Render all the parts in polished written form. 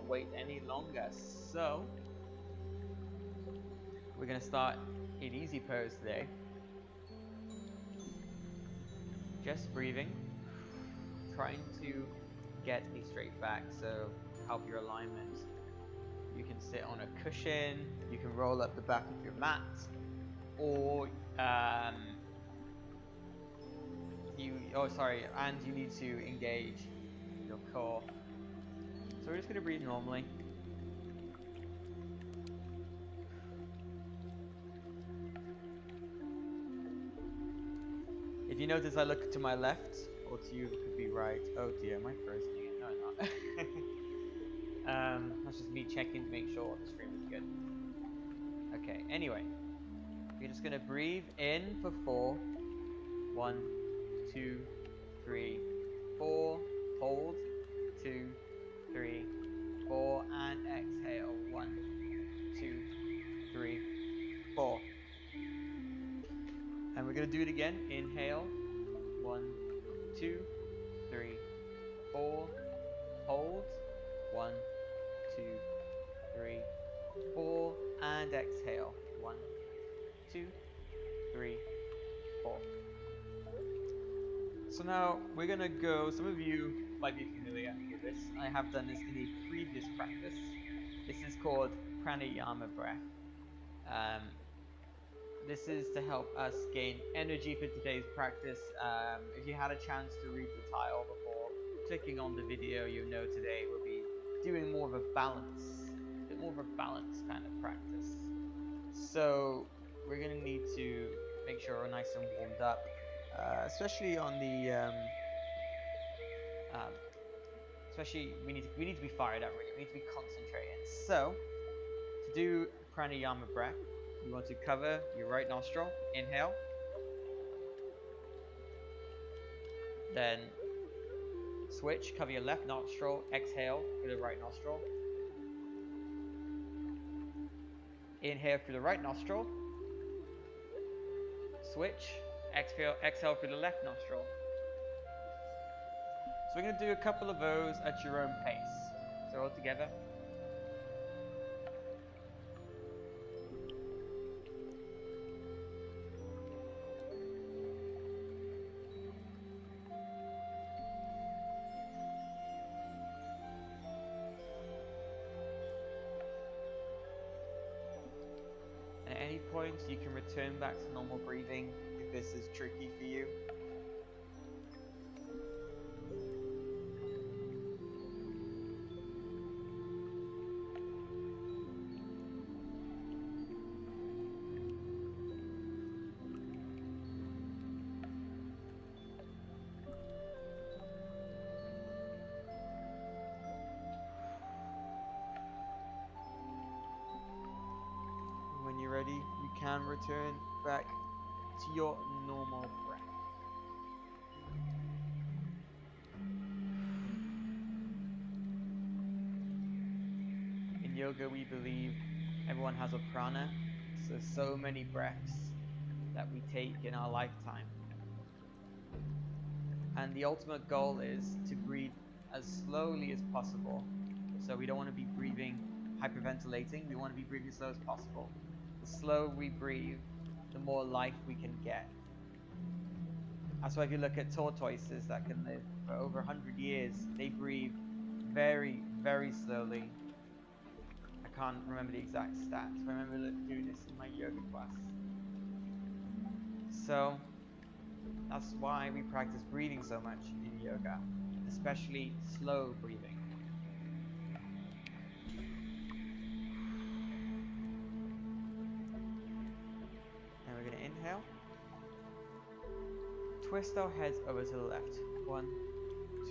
wait any longer. So we're gonna start in easy pose today. Just breathing, trying to get a straight back, so help your alignment. You can sit on a cushion, you can roll up the back of your mat, or and you need to engage your core. So we're just gonna breathe normally. If you notice I look to my left, or to you, it could be right. Oh dear, my frozen again. No, I'm not. That's just me checking to make sure the stream is good. Okay, anyway. You're just gonna breathe in for 4. 1, 2, 3, 4. Hold. 2, 3, 4. And exhale. 1, 2, 3, 4. And we're gonna do it again. Inhale. 1, 2, 3, 4. Hold. 1, 2, 3, 4. And exhale. 1, 2, 3, 4. So now we're gonna go. Some of you might be familiar with this. I have done this in a previous practice. This is called pranayama breath. This is to help us gain energy for today's practice. If you had a chance to read the title before clicking on the video, you'll know today we'll be doing more of a balance, kind of practice. So we're gonna need to make sure we're nice and warmed up, especially on the especially we need to be fired up, really. We need to be concentrating. So to do pranayama breath, you want to cover your right nostril, inhale, then switch, cover your left nostril, exhale through the right nostril, inhale through the right nostril, switch, exhale through the left nostril. So we're going to do a couple of those at your own pace. So all together. And at any point you can return back to normal breathing if this is tricky for you. When you're ready, you can return back to your normal breath. In yoga, we believe everyone has a prana, so many breaths that we take in our lifetime. And the ultimate goal is to breathe as slowly as possible. So we don't want to be breathing hyperventilating, we want to be breathing as slow as possible. The slower we breathe, the more life we can get. That's why if you look at tortoises that can live for over 100 years, they breathe very, very slowly. I can't remember the exact stats, but I remember doing this in my yoga class. So that's why we practice breathing so much in yoga, especially slow breathing. And we're going to inhale. Twist our heads over to the left. 1,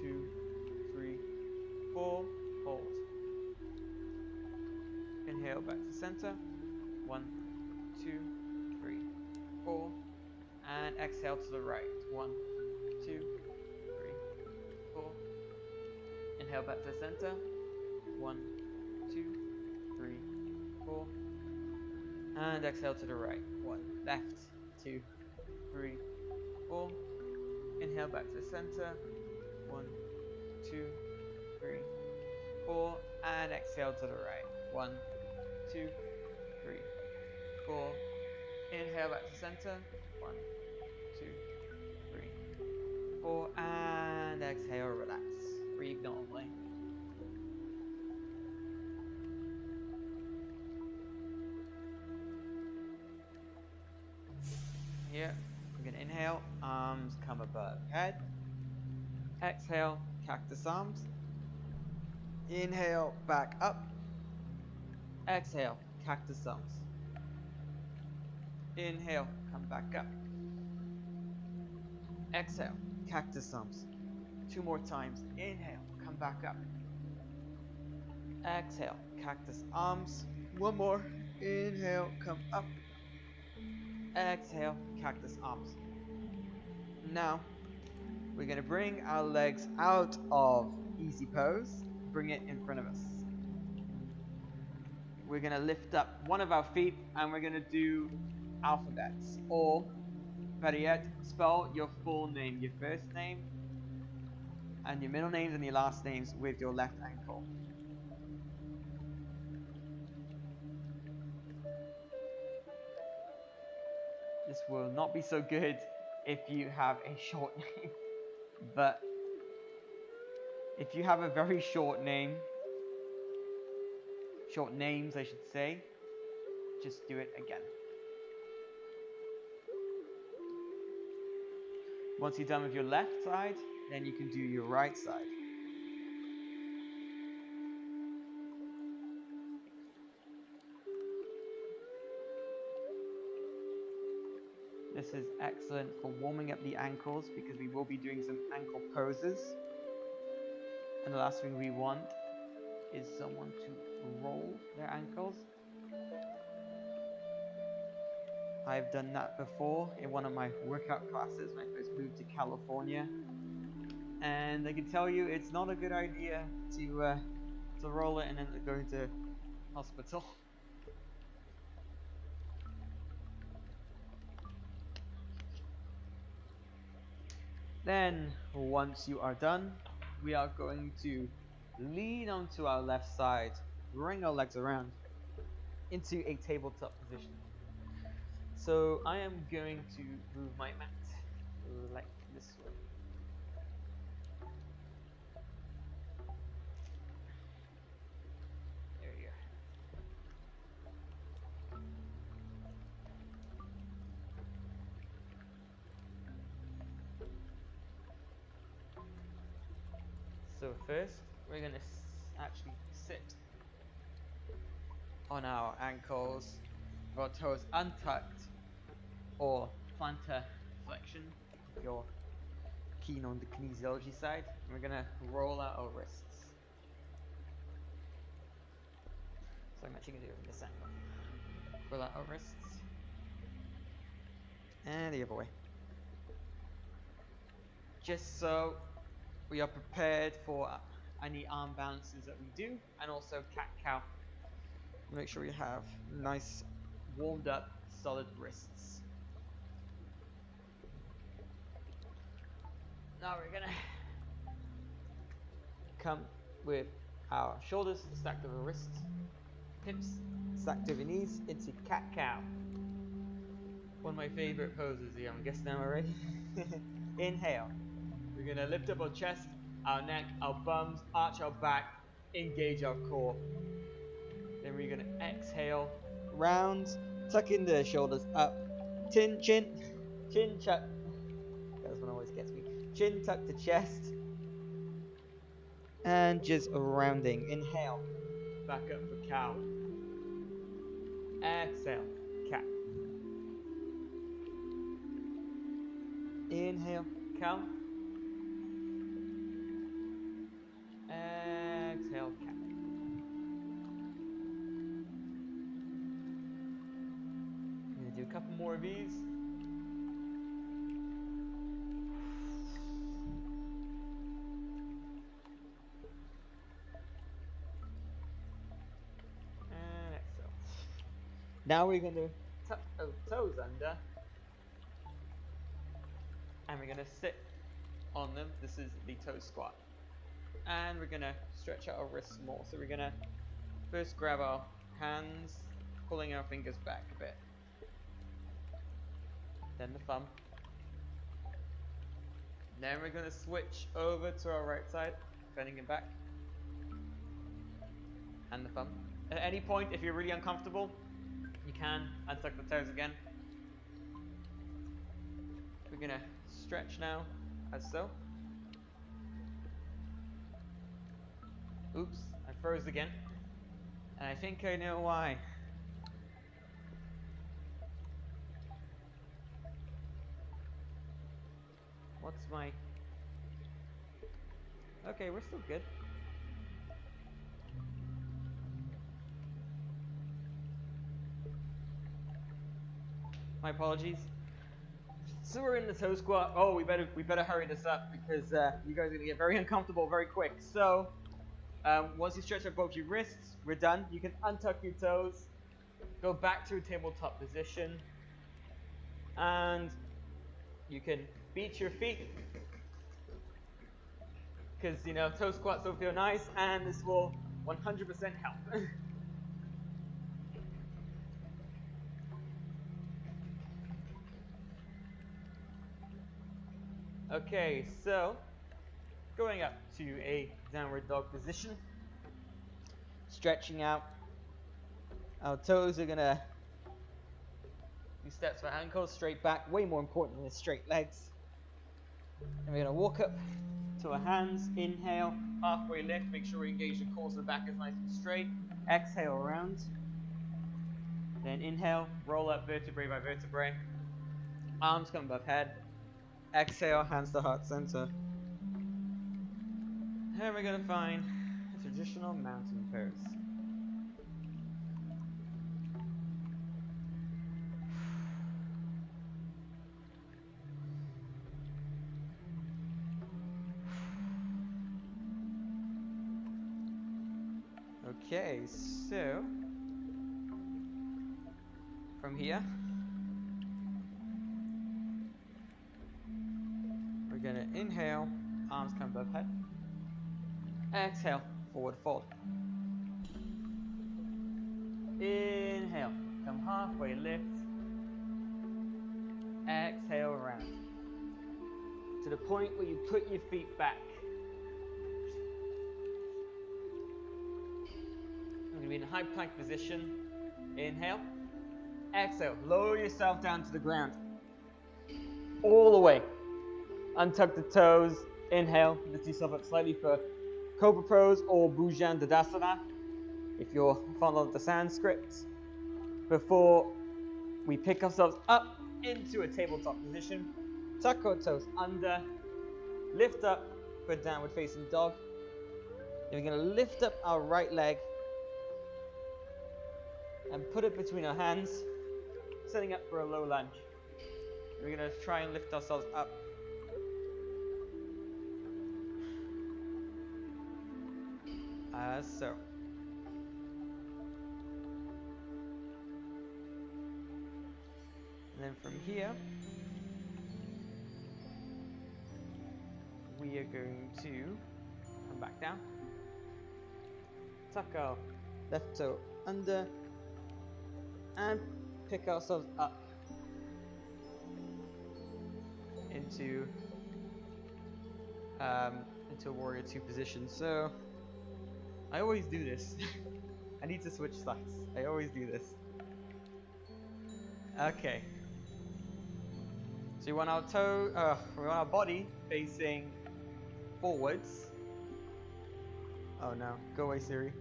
2, 3, 4. Hold. Inhale back to center. 1, 2, 3, 4. And exhale to the right. 1, 2, 3, 4. Inhale back to center. 1, 2, 3, 4. And exhale to the right. 1. Left. 2, 3, 4. Inhale back to center. 1, 2, 3, 4. and exhale to the right. 1, 2, 3, 4. Inhale back to center. 1, 2, 3, 4, and exhale, relax. Breathe normally. Here, we're going to inhale, arms come above head. Exhale, cactus arms. Inhale, back up. Exhale, cactus arms. Inhale, come back up. Exhale, cactus arms. 2 more times. Inhale, come back up. Exhale, cactus arms. 1 more. Inhale, come up. Exhale, cactus arms. Now, we're going to bring our legs out of easy pose. Bring it in front of us. We're going to lift up one of our feet and we're going to do alphabets. Or, better yet, spell your full name. Your first name and your middle names and your last names with your left ankle. This will not be so good if you have a short name, but if you have a very short name, short names I should say, just do it again. Once you're done with your left side, then you can do your right side. This is excellent for warming up the ankles because we will be doing some ankle poses. And the last thing we want is someone to roll their ankles. I've done that before in one of my workout classes when I first moved to California. And I can tell you it's not a good idea to roll it and then go into hospital. Then, once you are done, we are going to lean onto our left side, bring our legs around into a tabletop position. So I am going to move my mat like this way. There you go. So first, we're going to actually sit on our ankles, with our toes untucked, or plantar flexion if you're keen on the kinesiology side. And we're going to roll out our wrists. So I'm actually going to do it from this angle. Roll out our wrists. And the other way. Just so we are prepared for any arm balances that we do, and also cat-cow. Make sure we have nice, warmed up, solid wrists. Now we're gonna come with our shoulders stacked over wrists, hips stacked over knees into cat-cow. One of my favorite poses here, I'm guessing I'm already. Inhale. We're going to lift up our chest, our neck, our bums, arch our back, engage our core. Then we're going to exhale, round, tuck in the shoulders up, chin tuck. That's one always gets me. Chin tuck to chest. And just rounding. Inhale, back up for cow. Exhale, cat. Inhale, cow. Exhale, cat. I'm going to do a couple more of these. And exhale. Now we're going to tuck our toes under. And we're going to sit on them. This is the toe squat. And we're gonna stretch out our wrists more. So we're gonna first grab our hands, pulling our fingers back a bit. Then the thumb. Then we're gonna switch over to our right side, bending it back. And the thumb. At any point, if you're really uncomfortable, you can untuck the toes again. We're gonna stretch now, as so. Oops, I froze again. And I think I know why. What's my... Okay, we're still good. My apologies. So we're in the toe squat. Oh, we better hurry this up because you guys are gonna get very uncomfortable very quick. So once you stretch out both your wrists, we're done. You can untuck your toes, go back to a tabletop position, and you can beat your feet because you know toe squats don't feel nice, and this will 100% help. Okay, so going up to a downward dog position, stretching out. Our toes are gonna do steps for ankles, straight back, way more important than straight legs. And we're gonna walk up to our hands, inhale, halfway lift, make sure we engage the core so the back is nice and straight. Exhale around. Then inhale, roll up vertebrae by vertebrae. Arms come above head. Exhale, hands to heart center. And we're gonna find a traditional mountain pose. Okay, so from here, we're gonna inhale, arms come above head. Exhale, forward fold. Inhale, come halfway lift. Exhale around. To the point where you put your feet back. We're gonna be in a high plank position. Inhale. Exhale, lower yourself down to the ground. All the way. Untuck the toes. Inhale, lift yourself up slightly for Cobra Pose or Bhujan Dadasana, if you're fond of the Sanskrit, before we pick ourselves up into a tabletop position. Tuck our toes under, lift up for downward facing dog. Then we're going to lift up our right leg and put it between our hands, setting up for a low lunge. We're going to try and lift ourselves up. As so. And then from here, we are going to come back down, tuck our left toe under, and pick ourselves up into warrior two position. So I always do this. I need to switch sides. I always do this. Okay. So we want our body facing forwards. Oh no, go away Siri.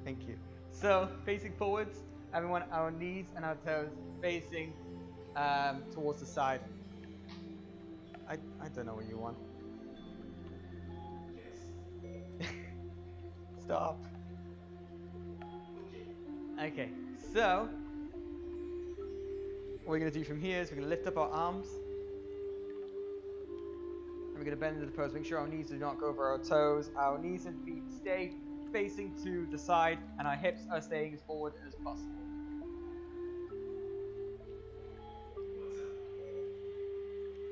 Thank you. So facing forwards, and we want our knees and our toes facing towards the side. I don't know what you want. Stop. Okay, so what we're going to do from here is we're going to lift up our arms. And we're going to bend into the pose. Make sure our knees do not go over our toes. Our knees and feet stay facing to the side, and our hips are staying as forward as possible.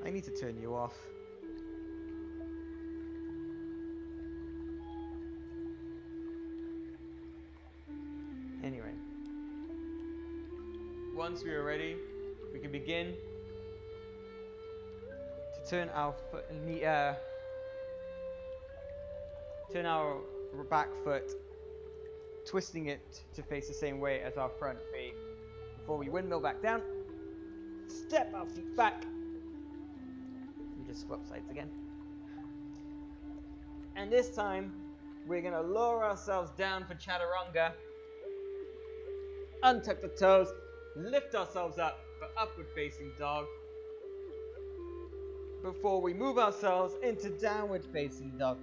I need to turn you off. once we are ready, we can begin to turn our turn our back foot, twisting it to face the same way as our front feet. Before we windmill back down, step our feet back. We just swap sides again. And this time, we're going to lower ourselves down for chaturanga, untuck the toes, lift ourselves up for upward facing dog, before we move ourselves into downward facing dog.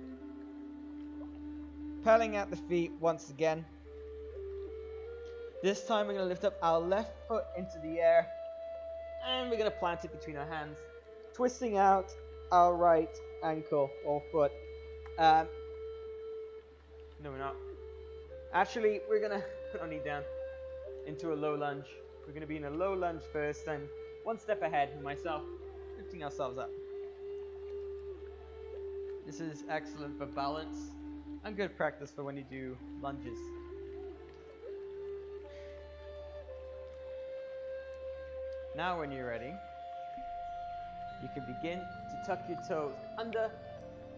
Pedaling out the feet once again. This time we're going to lift up our left foot into the air, and we're going to plant it between our hands, twisting out our right ankle or foot. No, we're not. Actually, we're going to put our knee down into a low lunge. We're going to be in a low lunge first, and one step ahead of myself, lifting ourselves up. This is excellent for balance and good practice for when you do lunges. Now when you're ready, you can begin to tuck your toes under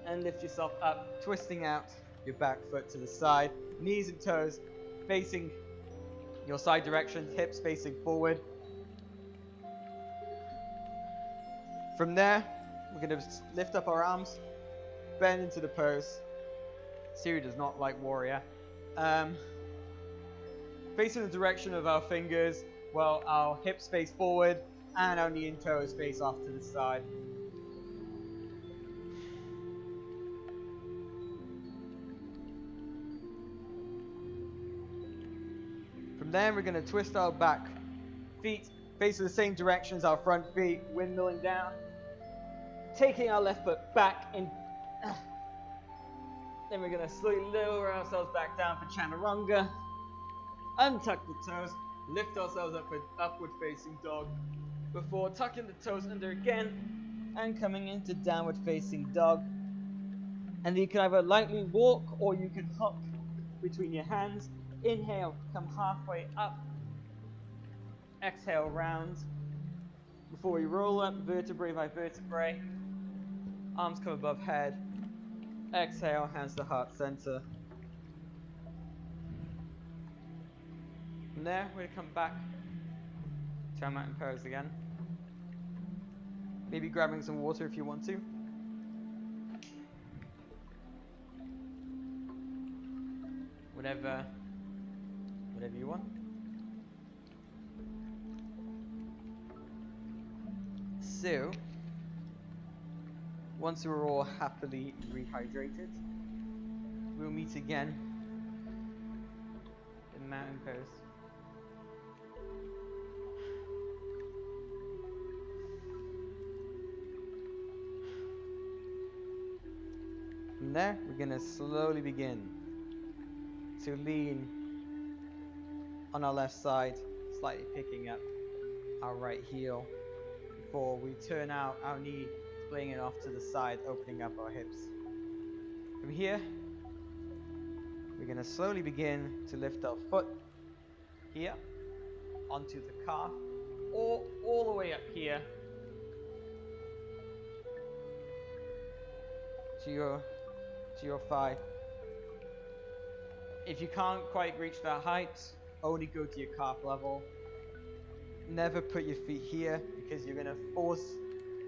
and lift yourself up, twisting out your back foot to the side, knees and toes facing your side directions, hips facing forward. From there, we're going to lift up our arms, bend into the pose. Siri does not like warrior. Facing the direction of our fingers, while our hips face forward and our knee and toes face off to the side. From there, we're going to twist our back feet facing the same direction as our front feet, windmilling down, taking our left foot back in. Then we're going to slowly lower ourselves back down for chaturanga, untuck the toes, lift ourselves up for upward facing dog, before tucking the toes under again and coming into downward facing dog. And you can either lightly walk or you can hop between your hands. Inhale, come halfway up. Exhale, round. Before we roll up vertebrae by vertebrae, arms come above head. Exhale, hands to heart center. From there, we're going to come back to our mountain pose again. Maybe grabbing some water if you want to. Whatever you want. So, once we're all happily rehydrated, we'll meet again in mountain pose. From there, we're going to slowly begin to lean on our left side, slightly picking up our right heel before we turn out our knee, splaying it off to the side, opening up our hips. From here, we're going to slowly begin to lift our foot here onto the calf, or all the way up here to your thigh. If you can't quite reach that height, only go to your calf level. Never put your feet here because you're going to force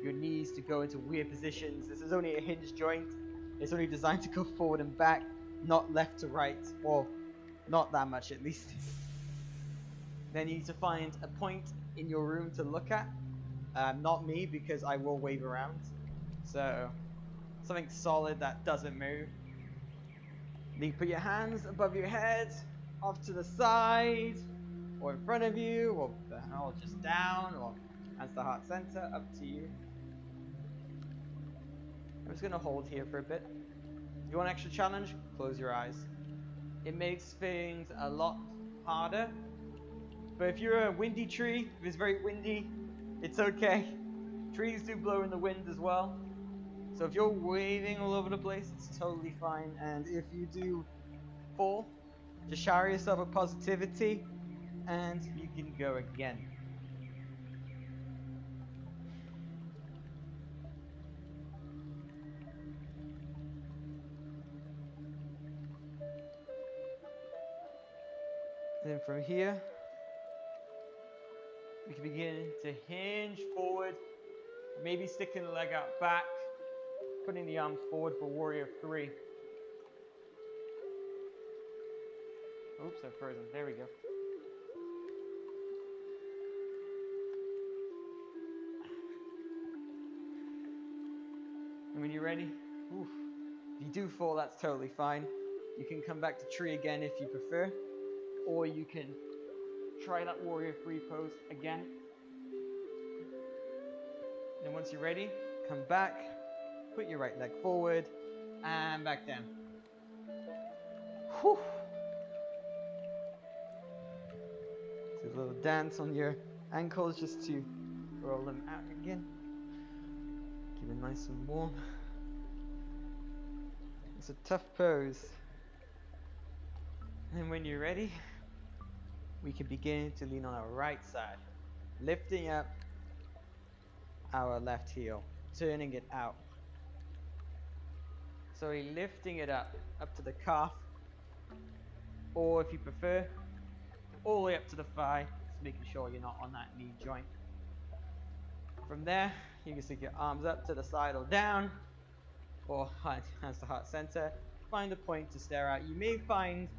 your knees to go into weird positions. This is only a hinge joint. It's only designed to go forward and back, not left to right, or not that much at least. Then you need to find a point in your room to look at. Not me, because I will wave around. So something solid that doesn't move. Then you put your hands above your head, off to the side, or in front of you, or just down, or hands to heart center, up to you. I'm just going to hold here for a bit. If you want an extra challenge, close your eyes. It makes things a lot harder. But if you're a windy tree, if it's very windy, it's okay. Trees do blow in the wind as well. So if you're waving all over the place, it's totally fine. And if you do fall, just shower yourself with positivity and you can go again. Then from here, we can begin to hinge forward, maybe sticking the leg out back, putting the arms forward for warrior 3. Oops, I've frozen. There we go. And when you're ready, oof, if you do fall, that's totally fine. You can come back to tree again if you prefer, or you can try that warrior 3 pose again. Then once you're ready, come back, put your right leg forward, and back down. Whew. So a little dance on your ankles just to roll them out again. Keep it nice and warm. It's a tough pose. And when you're ready, we can begin to lean on our right side, lifting up our left heel, turning it out. So we're lifting it up to the calf, or if you prefer, all the way up to the thigh, just making sure you're not on that knee joint. From there, you can stick your arms up to the side or down, or hands to heart center. Find a point to stare at. You may find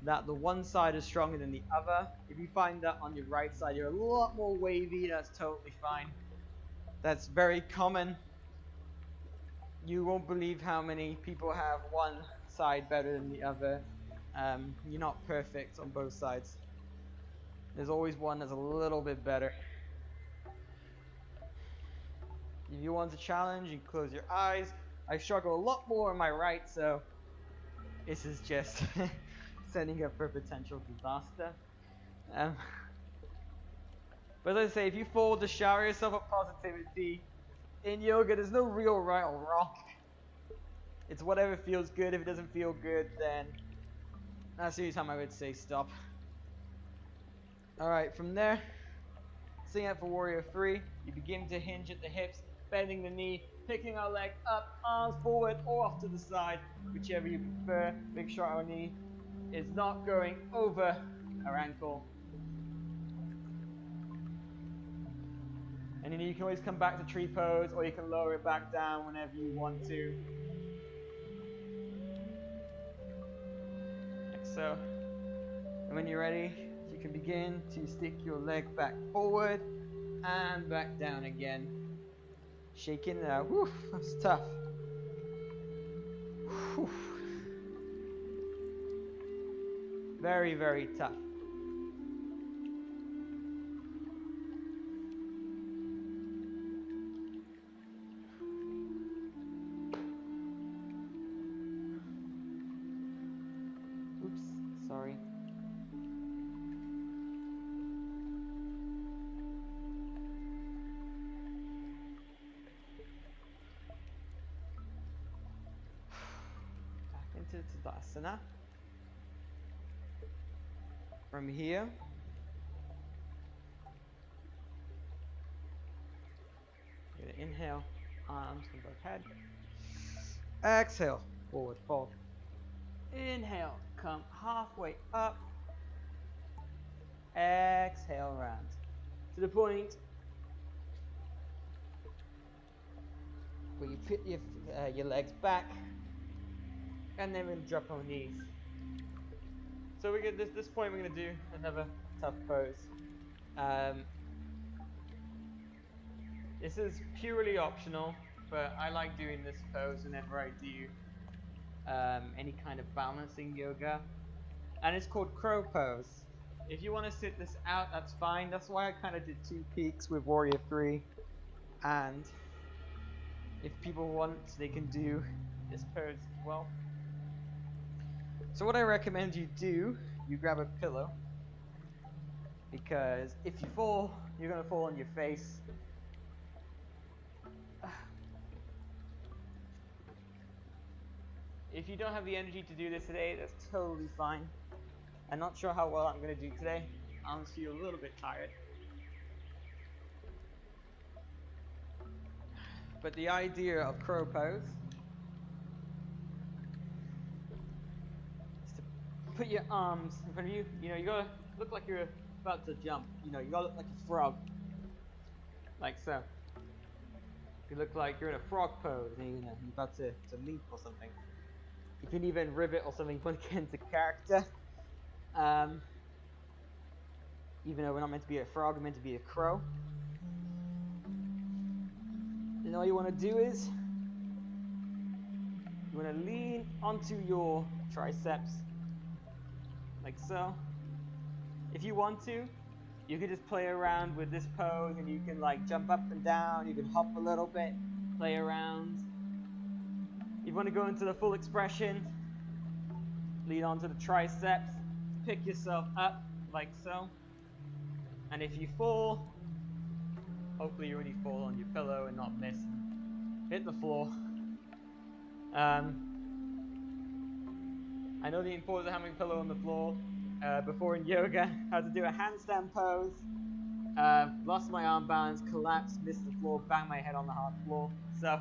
that the one side is stronger than the other. If you find that on your right side you're a lot more wavy, that's totally fine. That's very common. You won't believe how many people have one side better than the other. You're not perfect on both sides. There's always one that's a little bit better. If you want a challenge, you close your eyes. I struggle a lot more on my right, so this is just setting up for potential disaster. But as I say, if you fall, just shower yourself of positivity. In yoga, there's no real right or wrong. It's whatever feels good. If it doesn't feel good, then that's the only time I would say stop. Alright, from there, setting up for warrior 3, you begin to hinge at the hips, bending the knee, picking our leg up, arms forward or off to the side, whichever you prefer. Make sure our knee is not going over our ankle. And then you can always come back to tree pose, or you can lower it back down whenever you want to. Like so. And when you're ready, you can begin to stick your leg back forward and back down again. Shaking it out. Whew, that's tough. Whew. Very, very tough. Oops, sorry. Back into Tadasana. From here, you're gonna inhale, arms from both head. Exhale, forward fold. Inhale, come halfway up. Exhale, round to the point where you put your legs back, and then we're gonna drop on knees. So we're gonna this point we're gonna do another tough pose. This is purely optional, but I like doing this pose whenever I do any kind of balancing yoga, and it's called crow pose. If you want to sit this out, that's fine. That's why I kind of did 2 peaks with warrior 3, and if people want, they can do this pose as well. So what I recommend you do, you grab a pillow, because if you fall, you're going to fall on your face. If you don't have the energy to do this today, that's totally fine. I'm not sure how well I'm going to do today. I honestly feel a little bit tired. But the idea of crow pose is to put your arms in front of you. You know, you gotta look like you're about to jump. You know, you gotta look like a frog, like so. You look like you're in a frog pose, and you know, you're about to leap or something. You can even rivet or something, want to get into character. Even though we're not meant to be a frog, we're meant to be a crow. And all you want to do is you want to lean onto your triceps, like so. If you want to, you can just play around with this pose, and you can like jump up and down, you can hop a little bit, play around. If you want to go into the full expression, lean onto the triceps, pick yourself up like so. And if you fall, hopefully you only fall on your pillow and not miss and hit the floor. I know the importance of having a pillow on the floor. Before in yoga, how to do a handstand pose. Lost my arm balance, collapsed, missed the floor, banged my head on the hard floor. So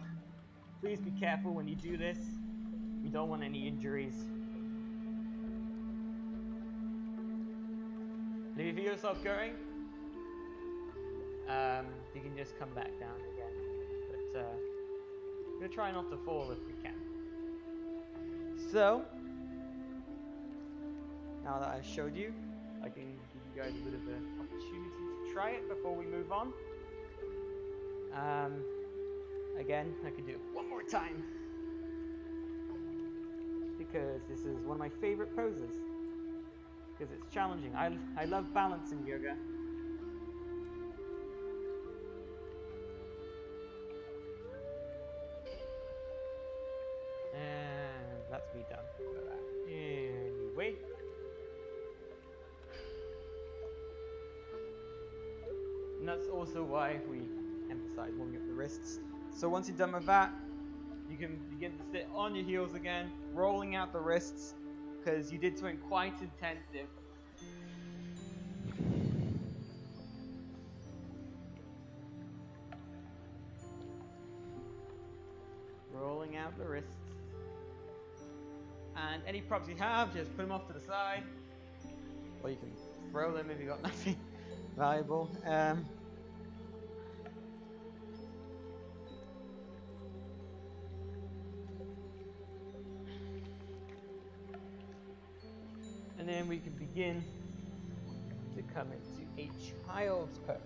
please be careful when you do this. You don't want any injuries. And if you feel yourself going, you can just come back down again. But we're gonna try not to fall if we can. So now that I've showed you, I can give you guys a bit of an opportunity to try it before we move on. Again, I could do it one more time, because this is one of my favorite poses, because it's challenging. I love balance in yoga. And that's me done for that. Anyway. And that's also why we emphasize warming up the wrists. So once you're done with that, you can begin to sit on your heels again, rolling out the wrists, because you did something quite intensive. Rolling out the wrists. And any props you have, just put them off to the side. Or you can throw them if you've got nothing valuable. And then we can begin to come into a child's pose.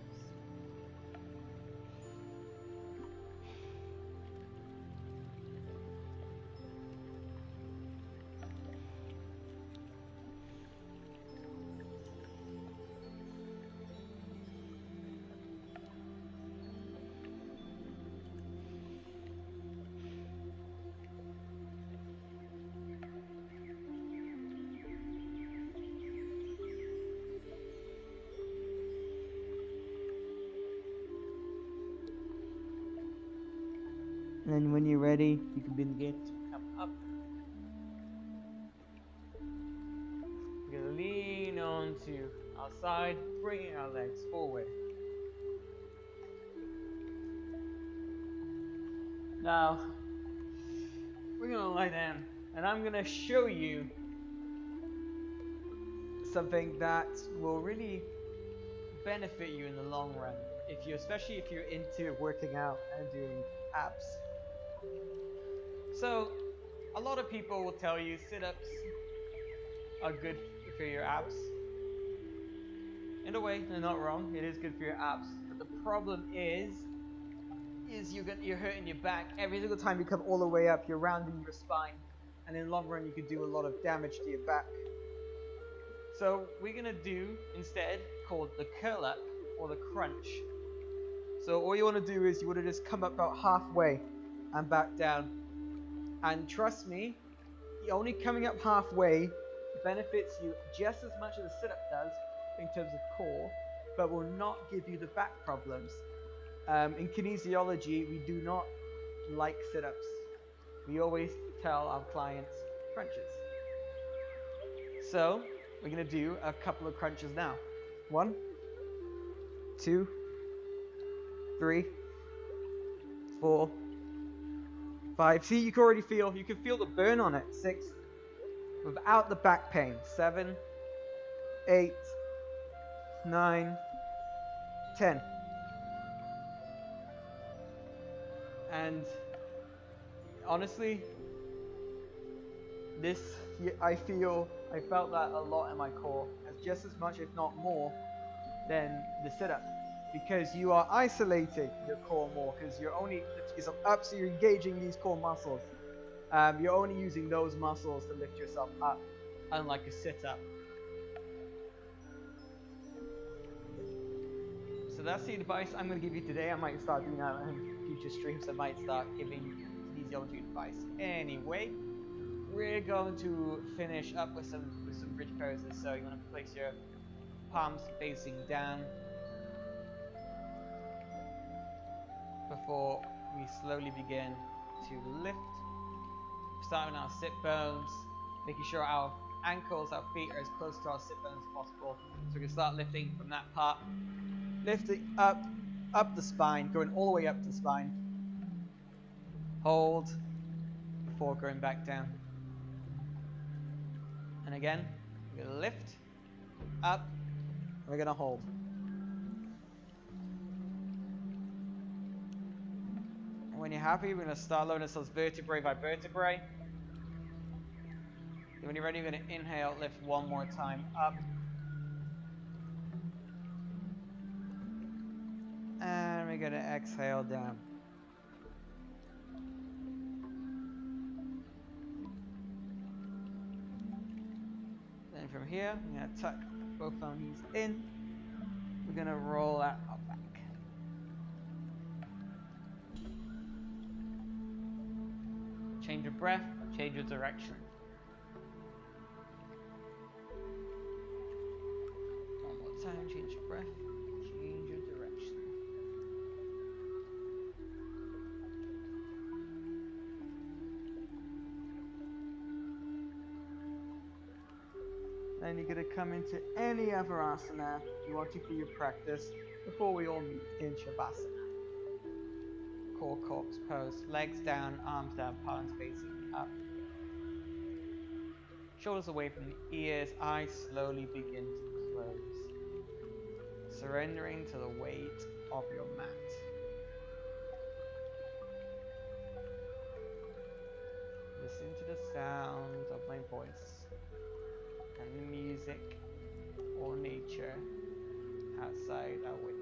And then when you're ready, you can begin to come up. We're going to lean onto our side, bringing our legs forward. Now, we're going to lie down, and I'm going to show you something that will really benefit you in the long run, especially if you're into working out and doing abs. So, a lot of people will tell you sit-ups are good for your abs. In a way, they're not wrong. It is good for your abs. But the problem is you're hurting your back. Every single time you come all the way up, you're rounding your spine. And in the long run, you could do a lot of damage to your back. So, we're going to do, instead, called the curl up or the crunch. So, all you want to do is you want to just come up about halfway and back down. And trust me, only coming up halfway benefits you just as much as a sit-up does in terms of core, but will not give you the back problems. In kinesiology, we do not like sit-ups. We always tell our clients crunches. So, we're going to do a couple of crunches now. 1, 2, 3, 4, 5. See, you can feel the burn on it. 6, without the back pain. 7, 8, 9, 10. And honestly, I felt that a lot in my core, as just as much, if not more, than the sit-up, because you are isolating your core more, because you're only lifting yourself up, so you're engaging these core muscles. You're only using those muscles to lift yourself up, unlike a sit-up. So that's the advice I'm going to give you today. I might start doing that in future streams. I might start giving kinesiology advice. Anyway, we're going to finish up with some bridge poses. So you want to place your palms facing down before we slowly begin to lift. Starting our sit bones, making sure our ankles, our feet are as close to our sit bones as possible. So we can start lifting from that part. Lifting up the spine, going all the way up to the spine. Hold before going back down. And again, we're going to lift, up, and we're going to hold. And when you're happy, we're going to start loading ourselves vertebrae by vertebrae. Then when you're ready, we're going to inhale, lift one more time, up. And we're going to exhale down. Then from here, we're going to tuck both our knees in. We're going to roll out our back. Change of breath, change of direction. One more time, change your breath, change your direction. Then you're going to come into any other asana you want to for your practice before we all meet in Shavasana. Core corpse pose, legs down, arms down, palms facing up. Shoulders away from the ears, eyes slowly begin to close. Surrendering to the weight of your mat. Listen to the sound of my voice and the music or nature outside our windows.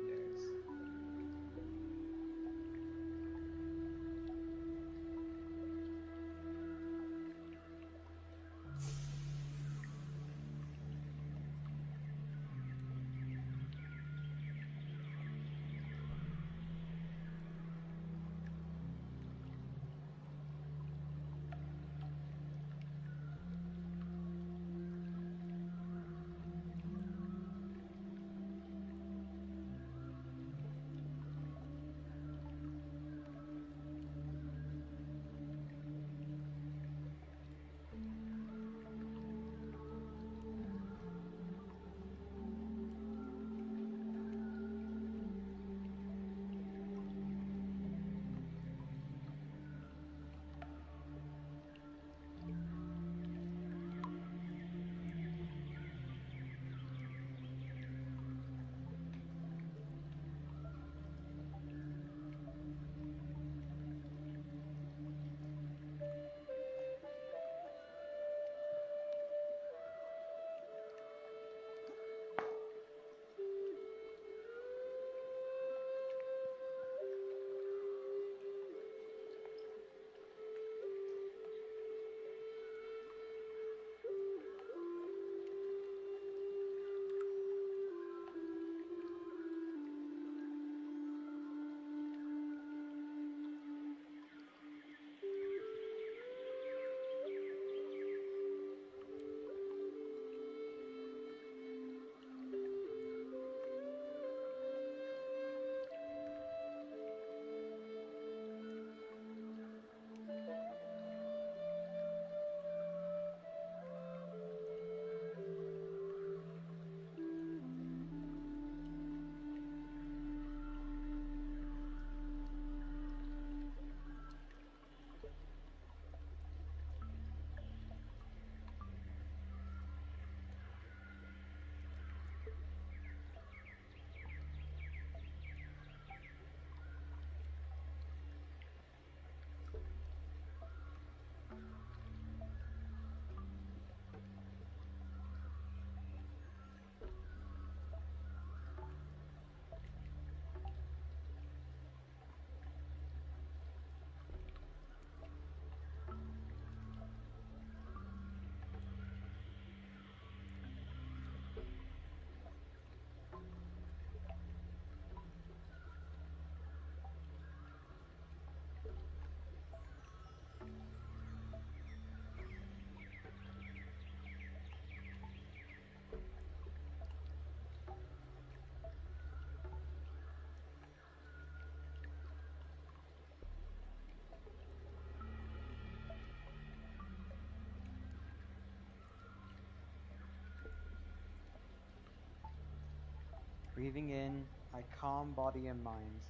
Breathing in, I calm body and mind.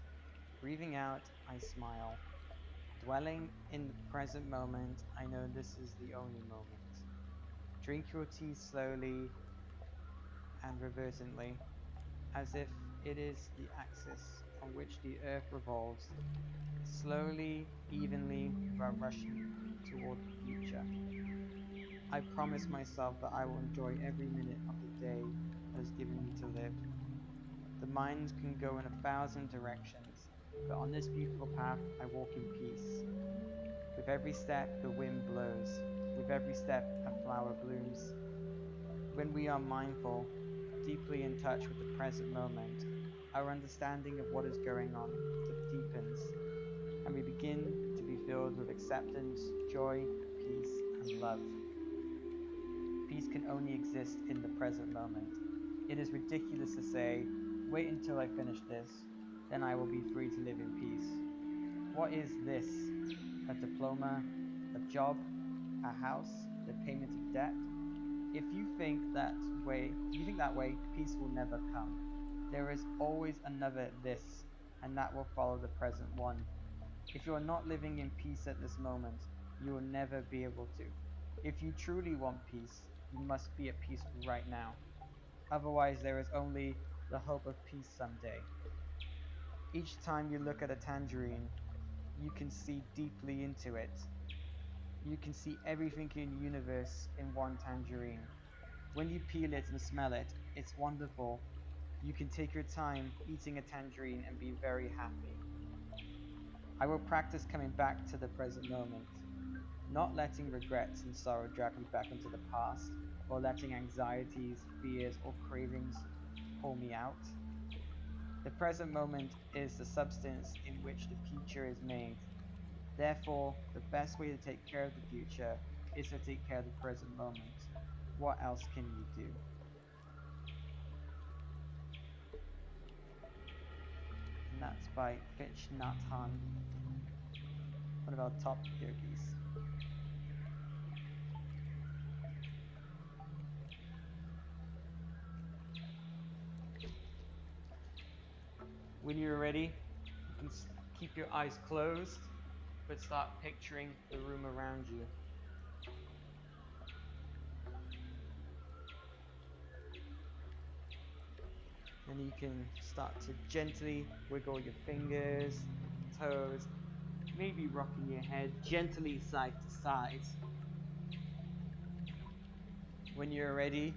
Breathing out, I smile. Dwelling in the present moment, I know this is the only moment. Drink your tea slowly and reverently, as if it is the axis on which the earth revolves, slowly, evenly, without rushing toward the future. I promise myself that I will enjoy every minute of the day that is given me to live. The mind can go in 1,000 directions, but on this beautiful path I walk in peace. With every step the wind blows, with every step a flower blooms. When we are mindful, deeply in touch with the present moment, our understanding of what is going on deepens, and we begin to be filled with acceptance, joy, peace, and love. Peace can only exist in the present moment. It is ridiculous to say, wait until I finish this, then I will be free to live in peace. What is this? A diploma, a job, a house, the payment of debt? If you think that way, peace will never come. There is always another this, and that will follow the present one. If you are not living in peace at this moment, you will never be able to. If you truly want peace, you must be at peace right now. Otherwise, there is only the hope of peace someday. Each time you look at a tangerine, you can see deeply into it. You can see everything in the universe in one tangerine. When you peel it and smell it, it's wonderful. You can take your time eating a tangerine and be very happy. I will practice coming back to the present moment, not letting regrets and sorrow drag me back into the past, or letting anxieties, fears, or cravings pull me out. The present moment is the substance in which the future is made. Therefore, the best way to take care of the future is to take care of the present moment. What else can you do? And that's by Thich Nhat Hanh, one of our top yogis. When you're ready, you can keep your eyes closed, but start picturing the room around you. And you can start to gently wiggle your fingers, toes, maybe rocking your head gently side to side. When you're ready,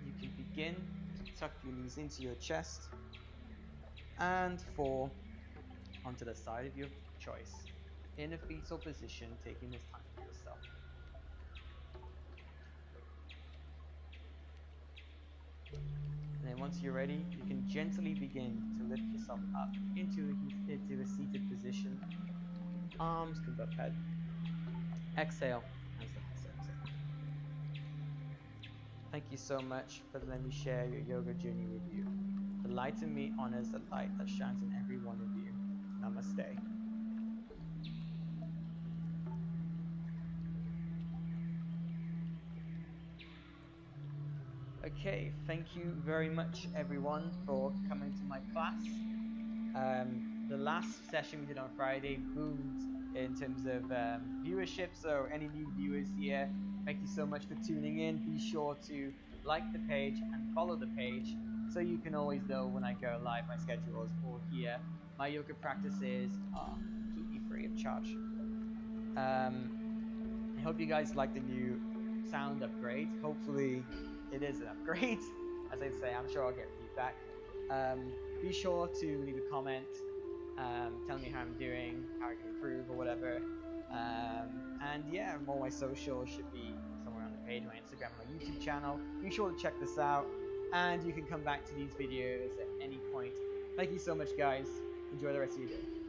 you can begin to tuck your knees into your chest and fall onto the side of your choice in a fetal position, taking this time for yourself. And then once you're ready, you can gently begin to lift yourself up into a seated position. Arms can go head. Exhale as the exhale. Thank you so much for letting me share your yoga journey with you. The light in me honors the light that shines in every one of you. Namaste. Okay, thank you very much everyone for coming to my class. The last session we did on Friday boomed in terms of viewership, so any new viewers here, thank you so much for tuning in. Be sure to like the page and follow the page so you can always know when I go live, my schedules, or here. My yoga practices are completely free of charge. I hope you guys like the new sound upgrade. Hopefully it is an upgrade. As I say, I'm sure I'll get feedback. Be sure to leave a comment, tell me how I'm doing, how I can improve or whatever. And yeah, all my socials should be somewhere on the page, my Instagram, my YouTube channel. Be sure to check this out, and you can come back to these videos at any point. Thank you so much, guys. Enjoy the rest of your day.